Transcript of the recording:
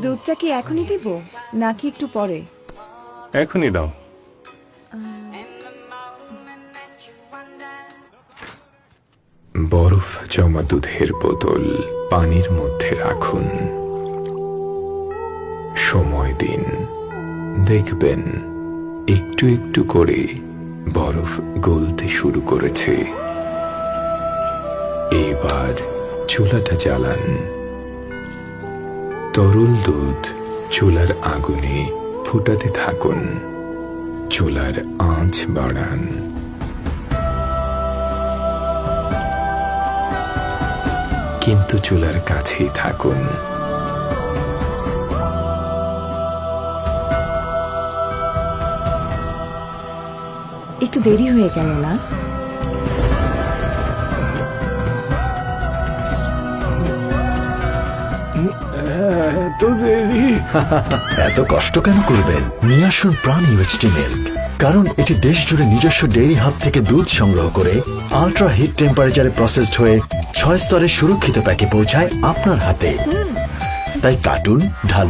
দুধটা কি এখনই দিব নাকি একটু পরে? এখনই দাও। বরফ জমা দুধের বোতল পানির মধ্যে রাখুন, সময় দিন, দেখবেন একটু একটু করে বরফ গলতে শুরু করেছে। এবার চুলাটা জ্বালান, তরল দুধ চুলার আগুনে ফুটাতে থাকুন, চুলার আঁচ বাড়ান। কিন্তু চুলার কাছেই থাকুন। একটু দেরি হয়ে গেল না? এত দেরি? এত কষ্ট কেন করবেন? নিয়ে আসুন প্রাণ ইউএচটি মিল্ক, কারণ এটি দেশ জুড়ে নিজস্ব ডেইরি হাব থেকে দুধ সংগ্রহ করে আল্ট্রা হিট টেম্পারেচারে প্রসেসড হয়ে 6 স্তরের সুরক্ষিত প্যাকে পৌঁছায় আপনার হাতে। তাই কাটুন, ঢালুন।